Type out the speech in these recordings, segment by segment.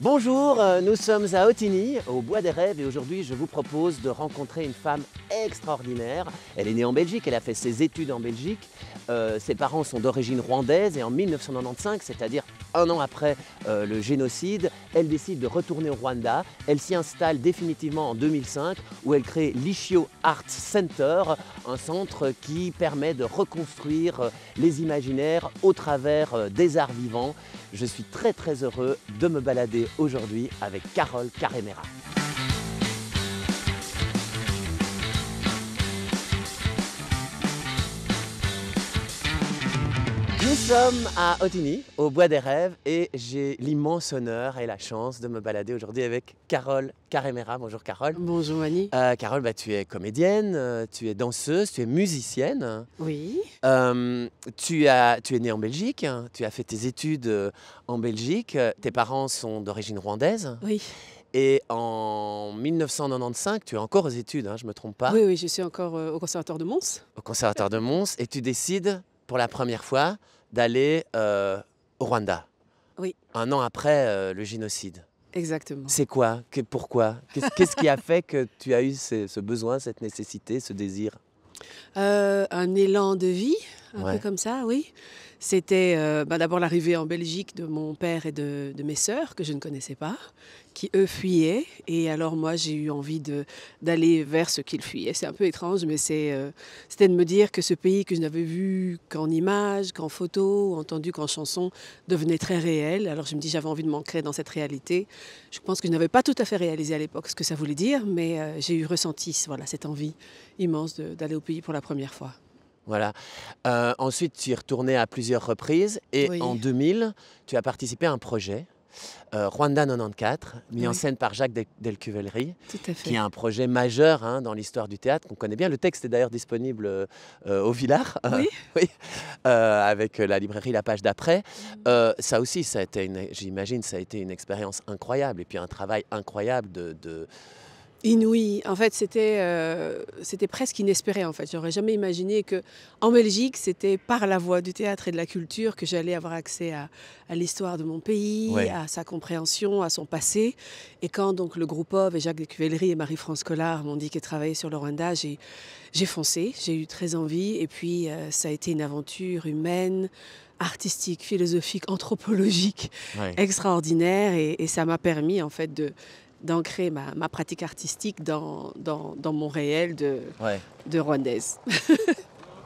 Bonjour, nous sommes à Otigny, au Bois des Rêves, et aujourd'hui je vous propose de rencontrer une femme extraordinaire. Elle est née en Belgique, elle a fait ses études en Belgique. Ses parents sont d'origine rwandaise et en 1995, c'est-à-dire un an après le génocide, elle décide de retourner au Rwanda. Elle s'y installe définitivement en 2005 où elle crée l'Ishio Art Center, un centre qui permet de reconstruire les imaginaires au travers des arts vivants. Je suis très heureux de me balader aujourd'hui avec Carole Carremera. Nous sommes à Otigny, au Bois des Rêves, et j'ai l'immense honneur et la chance de me balader aujourd'hui avec Carole Carremera. Bonjour Carole. Bonjour Mani. Carole, tu es comédienne, tu es danseuse, tu es musicienne. Oui. Tu es née en Belgique, hein, tu as fait tes études en Belgique. Tes parents sont d'origine rwandaise. Oui. Et en 1995, tu es encore aux études, hein, je ne me trompe pas, Oui, je suis encore au Conservatoire de Mons. au Conservatoire de Mons, et tu décides pour la première fois d'aller au Rwanda, Oui, un an après le génocide. exactement. C'est quoi? Pourquoi? Qu'est-ce qui a fait que tu as eu ce besoin, cette nécessité, ce désir? Un élan de vie, un Ouais. peu comme ça, oui. C'était d'abord l'arrivée en Belgique de mon père et de mes sœurs, que je ne connaissais pas, qui eux fuyaient. Et alors moi, j'ai eu envie d'aller vers ce qu'ils fuyaient. C'est un peu étrange, mais c'était de me dire que ce pays que je n'avais vu qu'en images, qu'en photos, entendu qu'en chansons, devenait très réel. Alors je me dis, j'avais envie de m'ancrer dans cette réalité. Je pense que je n'avais pas tout à fait réalisé à l'époque ce que ça voulait dire, mais j'ai eu ressenti cette envie immense d'aller au pays pour la première fois. Voilà. Ensuite, tu y es retourné à plusieurs reprises et Oui. en 2000, tu as participé à un projet, Rwanda 94, mis en Oui. scène par Jacques Delcuvelry, Tout à fait. qui est un projet majeur, hein, dans l'histoire du théâtre qu'on connaît bien. Le texte est d'ailleurs disponible au Villard, Oui. oui, avec la librairie La Page d'après. Ça aussi, j'imagine, ça a été une expérience incroyable et puis un travail incroyable de... Inouï. En fait, c'était presque inespéré. En fait, j'aurais jamais imaginé que en Belgique, c'était par la voie du théâtre et de la culture que j'allais avoir accès à l'histoire de mon pays, Ouais. à sa compréhension, à son passé. Et quand donc le groupe OV et Jacques Descuvelry et Marie-France Collard m'ont dit qu'ils travaillaient sur le Rwanda, j'ai foncé. J'ai eu très envie. Et puis, ça a été une aventure humaine, artistique, philosophique, anthropologique Ouais. extraordinaire. Et ça m'a permis en fait d'ancrer ma pratique artistique dans mon réel Ouais. de Rwandaise.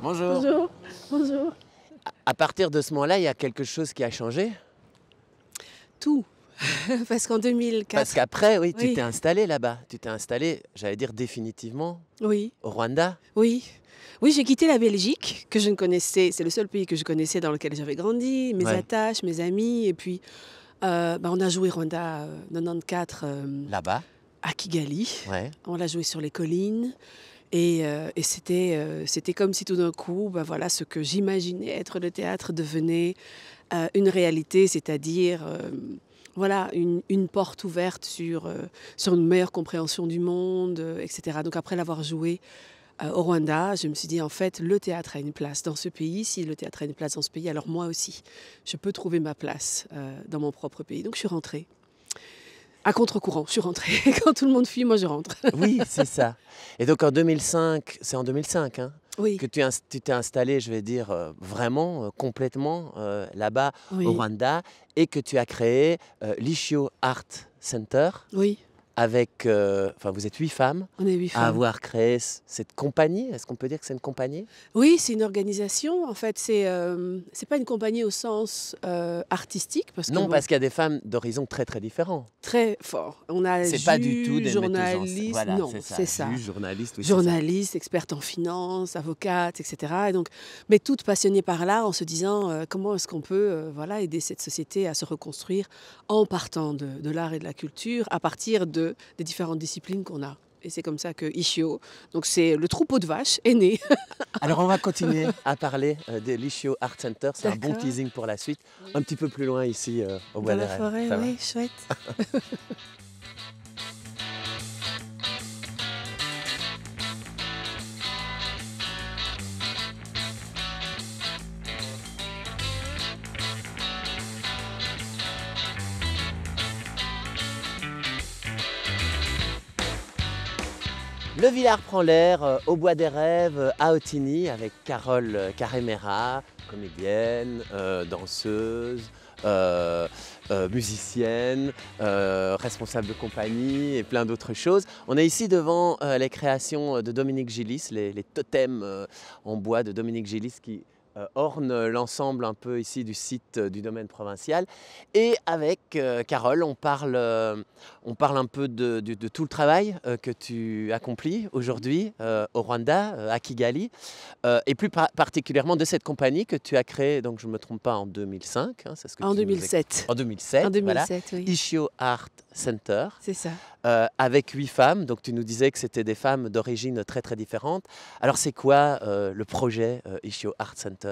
Bonjour. Bonjour. Bonjour. À partir de ce moment-là, il y a quelque chose qui a changé? Tout. Parce qu'en 2004... Parce qu'après, oui, tu Oui. t'es installé là-bas. Tu t'es installé, j'allais dire définitivement, Oui, au Rwanda. oui. Oui, j'ai quitté la Belgique, que je ne connaissais... C'est le seul pays que je connaissais dans lequel j'avais grandi, mes Ouais. attaches, mes amis. Et puis, on a joué Rwanda 94 Là-bas. à Kigali. Ouais. On l'a joué sur les collines. Et c'était comme si tout d'un coup, ce que j'imaginais être le théâtre devenait une réalité, c'est-à-dire une porte ouverte sur une meilleure compréhension du monde, etc. Donc après l'avoir joué au Rwanda, je me suis dit en fait, le théâtre a une place dans ce pays. Si le théâtre a une place dans ce pays, alors moi aussi, je peux trouver ma place dans mon propre pays. Donc je suis rentrée. À contre-courant, je suis rentrée. Quand tout le monde fuit, moi je rentre. Oui, c'est ça. Et donc en 2005, c'est en 2005 hein, Oui, que tu t'es installé, je vais dire, vraiment, complètement là-bas oui, au Rwanda et que tu as créé l'Ishio Art Center oui. avec, vous êtes 8 femmes On est 8 à femmes. avoir créé cette compagnie. Est-ce qu'on peut dire que c'est une compagnie? Oui, c'est une organisation. En fait, c'est pas une compagnie au sens artistique, parce que Non, bon, parce qu'il y a des femmes d'horizons très différents. très fort. On a C'est pas du tout des journalistes, metteuses en scène. Voilà, non, c'est ça. Juge, journaliste, oui, c'est Journaliste, experte en finance, avocate, etc. Et donc, mais toutes passionnées par l'art, en se disant comment est-ce qu'on peut aider cette société à se reconstruire en partant de l'art et de la culture, à partir des différentes disciplines qu'on a. Et c'est comme ça que Ishio, donc c'est le troupeau de vaches, est né. ça. Alors on va continuer à parler de l'Ishio Art Center. C'est un bon D'accord. teasing pour la suite. Un petit peu plus loin ici au Bois Dans des la Rêves. forêt, Ça va oui, chouette. Le Villard prend l'air au Bois des Rêves à Ottignies avec Carole Carremera, comédienne, danseuse, musicienne, responsable de compagnie et plein d'autres choses. On est ici devant les créations de Dominique Gillis, les totems en bois de Dominique Gillis qui ornent l'ensemble un peu ici du site du domaine provincial. Et avec Carole, on parle un peu de tout le travail que tu accomplis aujourd'hui au Rwanda, à Kigali, et plus particulièrement de cette compagnie que tu as créée, donc je ne me trompe pas, en 2005. Hein, c'est ce que En tu nous 2007. En 2007, En 2007, voilà. oui. Ishio Art Center, C'est ça. avec 8 femmes. Donc tu nous disais que c'était des femmes d'origine très très différentes. Alors c'est quoi le projet Ishio Art Center?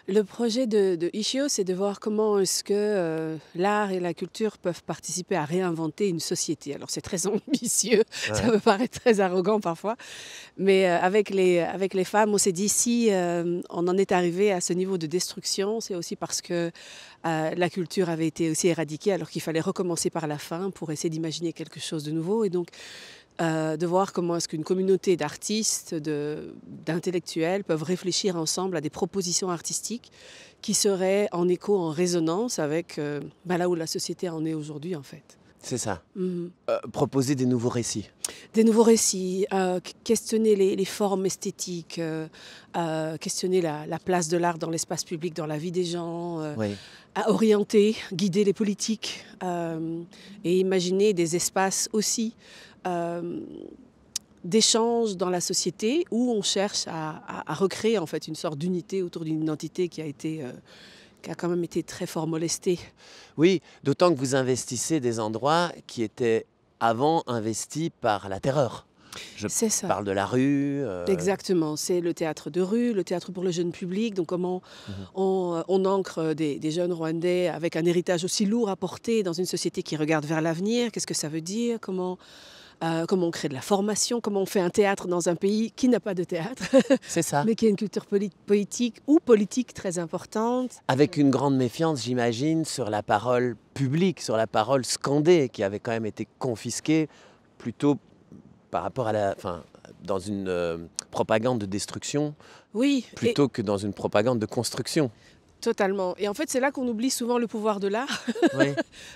Le projet de Ishio, c'est de voir comment est-ce que l'art et la culture peuvent participer à réinventer une société. Alors c'est très ambitieux, ça Ouais. peut paraître très arrogant parfois, mais avec les femmes, on s'est dit si on en est arrivé à ce niveau de destruction, c'est aussi parce que la culture avait été aussi éradiquée alors qu'il fallait recommencer par la fin pour essayer d'imaginer quelque chose de nouveau. Et donc de voir comment est-ce qu'une communauté d'artistes, d'intellectuels peuvent réfléchir ensemble à des propositions artistiques qui seraient en écho, en résonance avec là où la société en est aujourd'hui en fait. C'est ça. Mhm. Proposer des nouveaux récits. Des nouveaux récits, questionner les formes esthétiques, questionner la place de l'art dans l'espace public, dans la vie des gens, Oui. à orienter, guider les politiques et imaginer des espaces aussi d'échange dans la société où on cherche à recréer en fait une sorte d'unité autour d'une identité qui a quand même été très fort molestée. Oui, d'autant que vous investissez des endroits qui étaient avant investis par la terreur. Je C'est ça. parle de la rue. Exactement, c'est le théâtre de rue, le théâtre pour le jeune public, donc comment on ancre des jeunes Rwandais avec un héritage aussi lourd à porter dans une société qui regarde vers l'avenir, qu'est-ce que ça veut dire, comment on crée de la formation, comment on fait un théâtre dans un pays qui n'a pas de théâtre, C'est ça. mais qui a une culture poétique ou politique très importante. Avec une grande méfiance, j'imagine, sur la parole publique, sur la parole scandée, qui avait quand même été confisquée plutôt par rapport à dans une propagande de destruction, Oui, plutôt que dans une propagande de construction. totalement. Et en fait, c'est là qu'on oublie souvent le pouvoir de l'art, Oui.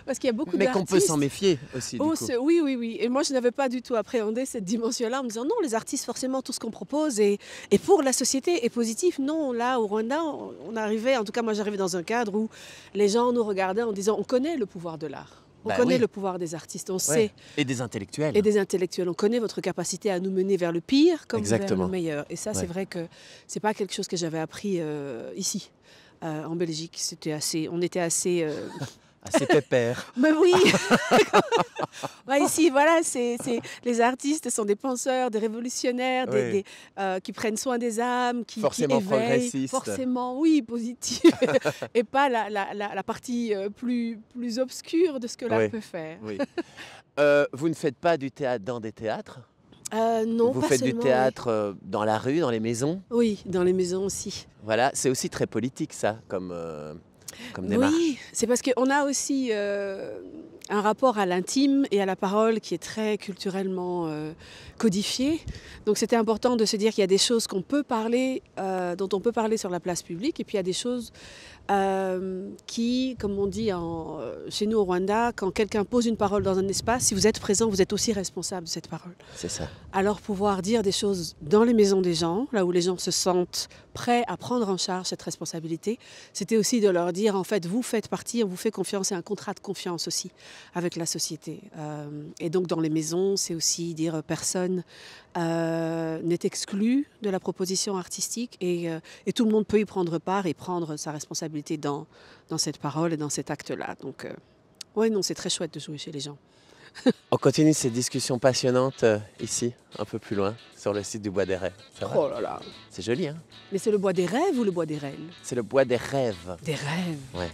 parce qu'il y a beaucoup Mais d'artistes. qu'on peut s'en méfier aussi, du Oh, coup. oui. Et moi, je n'avais pas du tout appréhendé cette dimension-là en me disant non, les artistes, forcément, tout ce qu'on propose et pour la société est positif. Non, là, au Rwanda, on arrivait, en tout cas, moi, j'arrivais dans un cadre où les gens nous regardaient en disant on connaît le pouvoir de l'art. On connaît oui. le pouvoir des artistes, on Ouais. sait. Et des intellectuels. Et des intellectuels, on connaît votre capacité à nous mener vers le pire comme Exactement. vers le meilleur. Et ça, Ouais. c'est vrai que c'est pas quelque chose que j'avais appris ici, en Belgique. On était assez... Assez pépère. Mais oui. Ici, voilà, les artistes sont des penseurs, des révolutionnaires, Oui. qui prennent soin des âmes, qui Forcément éveillent. progressistes. Forcément, oui, positif. Et pas la partie plus obscure de ce que l'art Oui. peut faire. Oui. Vous ne faites pas du théâtre dans des théâtres? Non, Vous pas faites seulement, du théâtre dans la rue, dans les maisons? Oui, dans les maisons aussi. Voilà, c'est aussi très politique, ça, comme démarche. Oui, c'est parce qu'on a aussi un rapport à l'intime et à la parole qui est très culturellement codifié. Donc c'était important de se dire qu'il y a des choses qu'on peut parler, dont on peut parler sur la place publique, et puis il y a des choses qui, comme on dit chez nous au Rwanda, quand quelqu'un pose une parole dans un espace, si vous êtes présent, vous êtes aussi responsable de cette parole. C'est ça. Alors pouvoir dire des choses dans les maisons des gens, là où les gens se sentent prêts à prendre en charge cette responsabilité, c'était aussi de leur dire, en fait, vous faites partie, on vous fait confiance, c'est un contrat de confiance aussi avec la société. Et donc dans les maisons, c'est aussi dire personne n'est exclu de la proposition artistique et tout le monde peut y prendre part et prendre sa responsabilité dans cette parole et dans cet acte-là. Donc oui, non, c'est très chouette de jouer chez les gens. On continue ces discussions passionnantes ici, un peu plus loin, sur le site du Bois des Rêves. Ça va? Oh là là. C'est joli, hein? Mais c'est le bois des rêves ou le bois des rêves? C'est le Bois des Rêves. Des rêves. Ouais.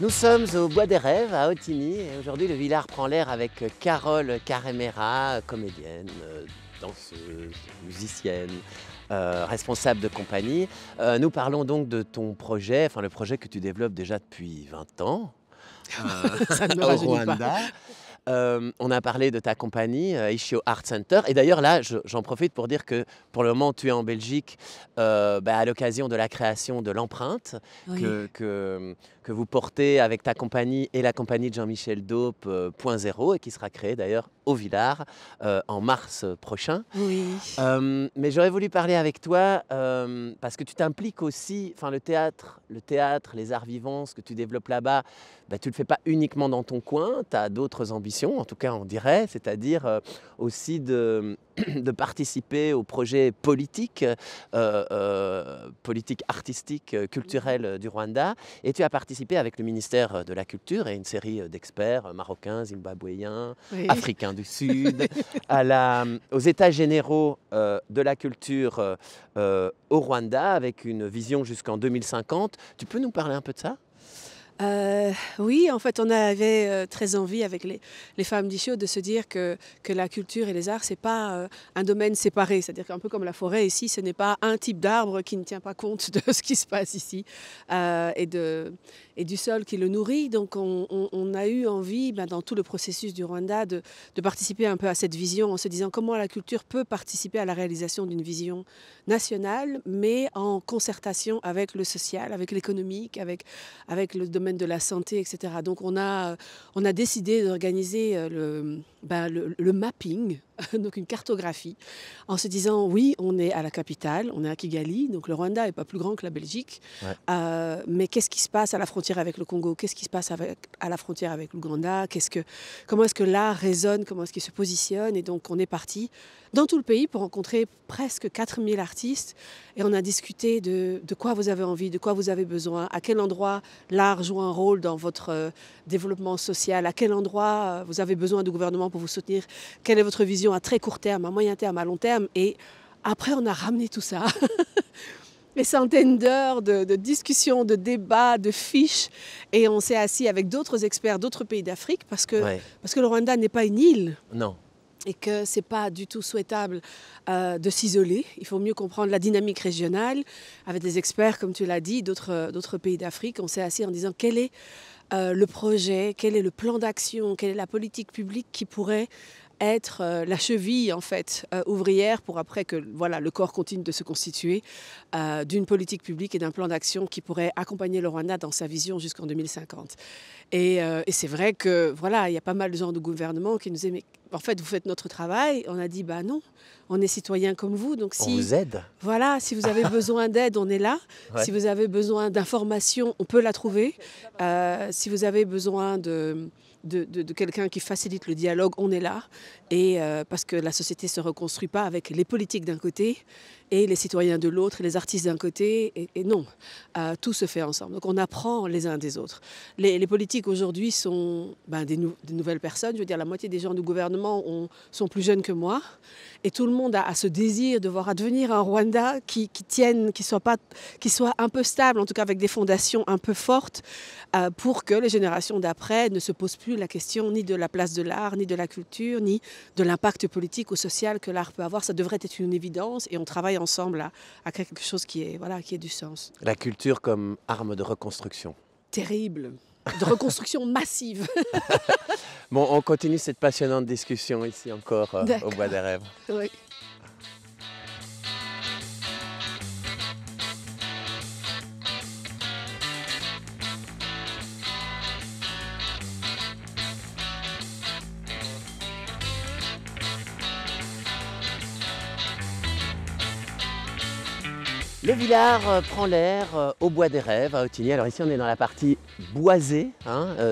Nous sommes au Bois des Rêves à Otigny et aujourd'hui le Villard prend l'air avec Carole Carremera, comédienne, danseuse, musicienne, responsable de compagnie. Nous parlons donc de ton projet, enfin le projet que tu développes déjà depuis 20 ans Ça ne me au rajeunit pas. Rwanda. On a parlé de ta compagnie, Ishio Art Center. Et d'ailleurs, là, j'en profite pour dire que pour le moment, tu es en Belgique à l'occasion de la création de l'empreinte Oui. que vous portez avec ta compagnie et la compagnie de Jean-Michel Daupe, Point Zéro, et qui sera créée d'ailleurs au Villard en mars prochain. Oui. Mais j'aurais voulu parler avec toi parce que tu t'impliques aussi, enfin le théâtre, les arts vivants, ce que tu développes là-bas, tu ne le fais pas uniquement dans ton coin, tu as d'autres ambitions, en tout cas on dirait, c'est-à-dire aussi de participer aux projets politiques, politiques artistiques, culturels du Rwanda. Et tu as participé avec le ministère de la Culture et une série d'experts marocains, zimbabwéens, Oui. africains du Sud, aux États généraux de la culture au Rwanda, avec une vision jusqu'en 2050. Tu peux nous parler un peu de ça ? Oui, en fait, on avait très envie avec les femmes d'Ishio de se dire que la culture et les arts, c'est pas un domaine séparé. C'est-à-dire qu'un peu comme la forêt ici, ce n'est pas un type d'arbre qui ne tient pas compte de ce qui se passe ici et du sol qui le nourrit. Donc, on a eu envie, dans tout le processus du Rwanda, de participer un peu à cette vision en se disant comment la culture peut participer à la réalisation d'une vision nationale, mais en concertation avec le social, avec l'économique, avec le domaine de la santé, etc. Donc on a décidé d'organiser le mapping, donc une cartographie, en se disant oui, on est à la capitale, on est à Kigali, donc le Rwanda n'est pas plus grand que la Belgique, mais qu'est-ce qui se passe à la frontière avec le Congo, qu'est-ce qui se passe à la frontière avec l'Ouganda, comment est-ce que l'art résonne, comment est-ce qu'il se positionne, et donc on est parti dans tout le pays pour rencontrer presque 4000 artistes et on a discuté de quoi vous avez envie, de quoi vous avez besoin, à quel endroit l'art joue un rôle dans votre développement social, à quel endroit vous avez besoin du gouvernement pour vous soutenir, quelle est votre vision à très court terme, à moyen terme, à long terme. Et après, on a ramené tout ça. Des centaines d'heures de discussions, de débats, de fiches. Et on s'est assis avec d'autres experts d'autres pays d'Afrique parce que le Rwanda n'est pas une île. Non. Et que ce n'est pas du tout souhaitable de s'isoler. Il faut mieux comprendre la dynamique régionale. Avec des experts, comme tu l'as dit, d'autres pays d'Afrique, on s'est assis en disant quel est le projet, quel est le plan d'action, quelle est la politique publique qui pourrait être la cheville en fait ouvrière pour après que le corps continue de se constituer d'une politique publique et d'un plan d'action qui pourrait accompagner le Rwanda dans sa vision jusqu'en 2050. Et c'est vrai que il y a pas mal de gens du gouvernement qui nous disent mais en fait vous faites notre travail. On a dit non, on est citoyens comme vous, donc on vous aide. Si vous avez besoin d'aide, on est là. Si vous avez besoin d'informations, on peut la trouver. Si vous avez besoin de quelqu'un qui facilite le dialogue, on est là. Et parce que la société ne se reconstruit pas avec les politiques d'un côté et les citoyens de l'autre, et les artistes d'un côté. Et non, tout se fait ensemble. Donc on apprend les uns des autres. Les politiques aujourd'hui sont des nouvelles personnes. Je veux dire, la moitié des gens du gouvernement sont plus jeunes que moi. Et tout le monde a ce désir de voir advenir un Rwanda qui tienne, qui soit un peu stable, en tout cas avec des fondations un peu fortes, pour que les générations d'après ne se posent plus la question ni de la place de l'art, ni de la culture, ni de l'impact politique ou social que l'art peut avoir. Ça devrait être une évidence et on travaille ensemble à quelque chose qui ait du sens. La culture comme arme de reconstruction. Terrible. De reconstruction massive. Bon, on continue cette passionnante discussion ici encore au Bois des Rêves. Oui. Le Villard prend l'air au Bois des Rêves à Otigny. Alors ici on est dans la partie boisée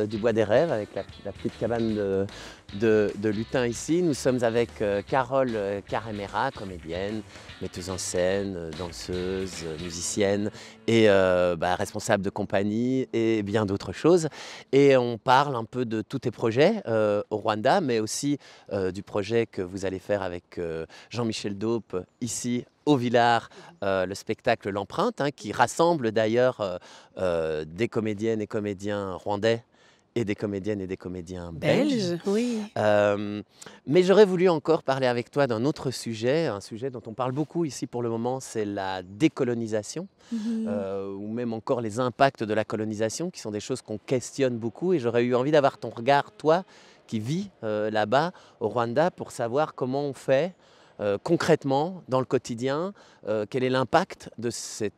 du Bois des Rêves avec la petite cabane de lutin ici. Nous sommes avec Carole Carremera, comédienne, metteuse en scène, danseuse, musicienne et responsable de compagnie et bien d'autres choses. Et on parle un peu de tous tes projets au Rwanda, mais aussi du projet que vous allez faire avec Jean-Michel Daupe ici au Villard le spectacle L'Empreinte, hein, qui rassemble d'ailleurs des comédiennes et comédiens rwandais et des comédiennes et des comédiens belges. Belge, oui. Mais j'aurais voulu encore parler avec toi d'un autre sujet, un sujet dont on parle beaucoup ici pour le moment, c'est la décolonisation, ou même encore les impacts de la colonisation, qui sont des choses qu'on questionne beaucoup. Et j'aurais eu envie d'avoir ton regard, toi, qui vis là-bas, au Rwanda, pour savoir comment on fait concrètement, dans le quotidien, quel est l'impact de ces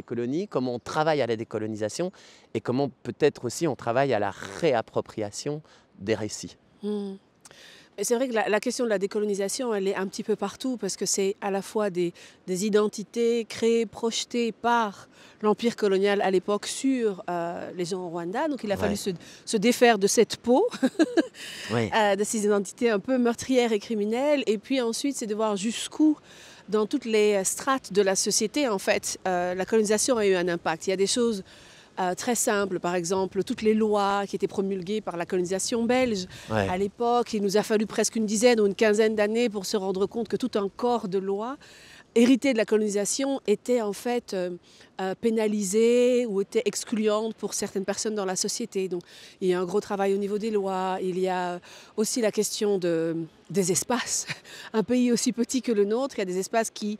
colonies, comment on travaille à la décolonisation et comment peut-être aussi on travaille à la réappropriation des récits. Et c'est vrai que la question de la décolonisation, elle est un petit peu partout parce que c'est à la fois des identités créées, projetées par l'empire colonial à l'époque sur les gens au Rwanda. Donc il a fallu se défaire de cette peau, Oui. de ces identités un peu meurtrières et criminelles. Et puis ensuite, c'est de voir jusqu'où, dans toutes les strates de la société, en fait, la colonisation a eu un impact. Il y a des choses très simples, par exemple, toutes les lois qui étaient promulguées par la colonisation belge. Ouais. À l'époque, il nous a fallu presque une dizaine ou une quinzaine d'années pour se rendre compte que tout un corps de lois héritées de la colonisation était en fait pénalisées ou étaient excluantes pour certaines personnes dans la société. Donc il y a un gros travail au niveau des lois. Il y a aussi la question des espaces. Un pays aussi petit que le nôtre, il y a des espaces qui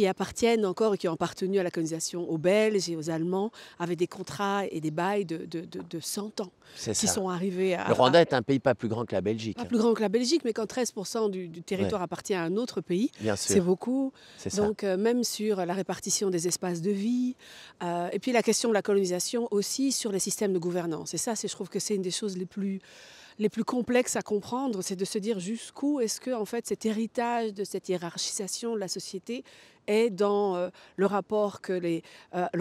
appartiennent encore et qui ont appartenu à la colonisation aux Belges et aux Allemands, avec des contrats et des bails de 100 ans C'est qui ça. sont arrivés Le Rwanda est un pays pas plus grand que la Belgique. pas plus grand que la Belgique, mais quand 13% du territoire appartient à un autre pays, Bien sûr. c'est beaucoup. C'est ça. Donc même sur la répartition des espaces de vie, et puis la question de la colonisation aussi sur les systèmes de gouvernance. Et ça, je trouve que c'est une des choses les plus complexes à comprendre, c'est de se dire jusqu'où est-ce que en fait, cet héritage de cette hiérarchisation de la société est dans le rapport le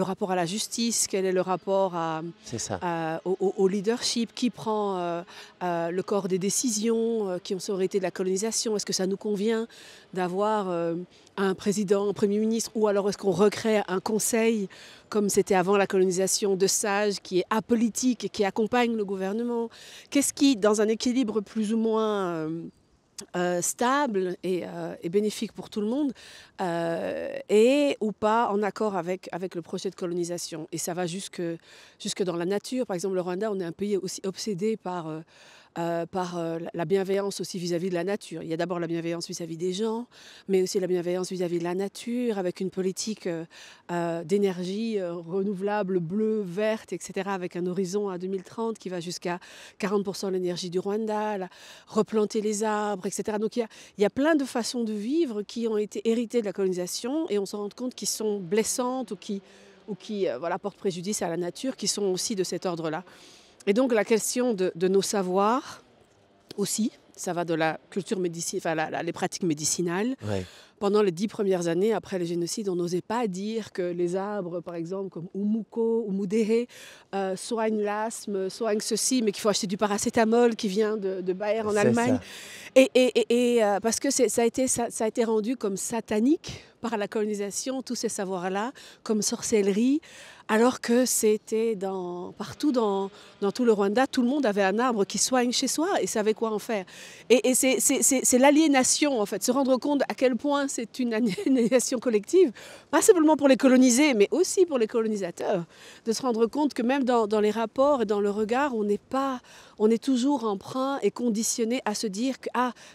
rapport à la justice, quel est le rapport C'est ça. au leadership, qui prend le corps des décisions, qui ont été de la colonisation. Est-ce que ça nous convient d'avoir un président, un premier ministre, ou alors est-ce qu'on recrée un conseil, comme c'était avant la colonisation, de sages, qui est apolitique et qui accompagne le gouvernement? Qu'est-ce qui, dans un équilibre plus ou moins stable et bénéfique pour tout le monde, et ou pas en accord avec le projet de colonisation. Et ça va jusque dans la nature. Par exemple, le Rwanda, on est un pays aussi obsédé par la bienveillance aussi vis-à-vis de la nature. Il y a d'abord la bienveillance vis-à-vis des gens, mais aussi la bienveillance vis-à-vis de la nature, avec une politique d'énergie renouvelable, bleue, verte, etc., avec un horizon à 2030 qui va jusqu'à 40% de l'énergie du Rwanda, replanter les arbres, etc. Donc il y a plein de façons de vivre qui ont été héritées de la colonisation et on se rend compte qui sont blessantes ou qui portent préjudice à la nature, qui sont aussi de cet ordre-là. Et donc la question de nos savoirs aussi, ça va de la culture médicinale, les pratiques médicinales. Ouais. Pendant les 10 premières années après le génocide, on n'osait pas dire que les arbres, par exemple, comme Umuko ou Mudere, soignent l'asthme, soignent ceci, mais qu'il faut acheter du paracétamol qui vient de Bayer en Allemagne. Et parce que ça a été rendu comme satanique par la colonisation, tous ces savoirs-là, comme sorcellerie, alors que c'était partout dans tout le Rwanda, tout le monde avait un arbre qui soigne chez soi et savait quoi en faire. Et c'est l'aliénation, en fait, se rendre compte à quel point c'est une aliénation collective, pas simplement pour les colonisés, mais aussi pour les colonisateurs, de se rendre compte que même dans les rapports et dans le regard, on est toujours emprunt et conditionné à se dire que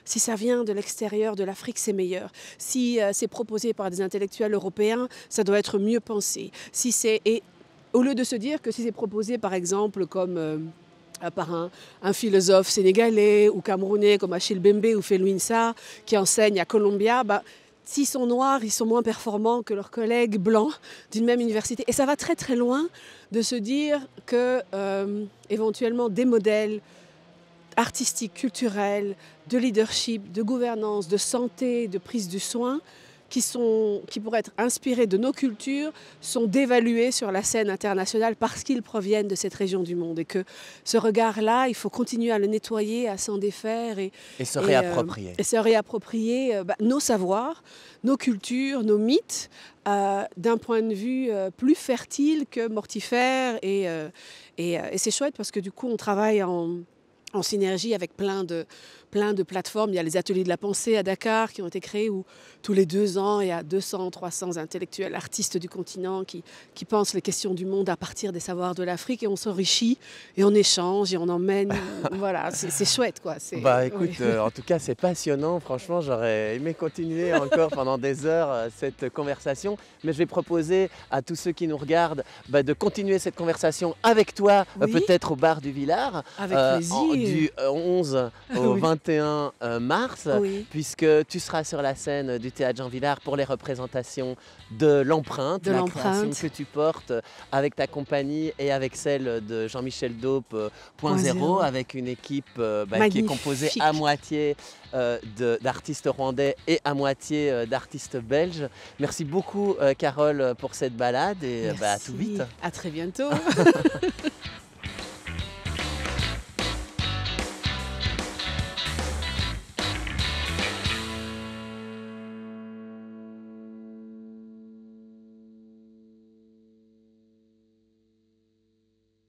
si ça vient de l'extérieur de l'Afrique, c'est meilleur. Si c'est proposé par des intellectuels européens, ça doit être mieux pensé. Et au lieu de se dire que si c'est proposé, par exemple, comme par un philosophe sénégalais ou camerounais comme Achille Bembe ou Felwine Sarr, qui enseigne à Columbia, s'ils sont noirs, ils sont moins performants que leurs collègues blancs d'une même université. Et ça va très très loin de se dire que éventuellement des modèles artistiques, culturels, de leadership, de gouvernance, de santé, de prise du soin, qui pourraient être inspirés de nos cultures, sont dévalués sur la scène internationale parce qu'ils proviennent de cette région du monde. Et que ce regard-là, il faut continuer à le nettoyer, à s'en défaire. Et se réapproprier. Et se réapproprier nos savoirs, nos cultures, nos mythes, d'un point de vue plus fertile que mortifère. Et c'est chouette parce que du coup, on travaille en synergie avec plein de plateformes. Il y a les ateliers de la pensée à Dakar qui ont été créés où tous les 2 ans, il y a 200, 300 intellectuels, artistes du continent qui pensent les questions du monde à partir des savoirs de l'Afrique et on s'enrichit et on échange et on emmène. Voilà, c'est chouette quoi. Bah écoute, Oui. en tout cas c'est passionnant, franchement j'aurais aimé continuer encore pendant des heures cette conversation, mais je vais proposer à tous ceux qui nous regardent de continuer cette conversation avec toi, Oui, peut-être au bar du Villard, avec plaisir. du 11 au Oui. 21 mars, Oui, puisque tu seras sur la scène du Théâtre Jean Villard pour les représentations de l'empreinte, de la création l'empreinte. que tu portes avec ta compagnie et avec celle de Jean-Michel Daupe, Point Point Zéro, zéro. avec une équipe qui est composée Magnifique. à moitié d'artistes rwandais et à moitié d'artistes belges. Merci beaucoup Carole pour cette balade et à tout Merci. vite. À très bientôt.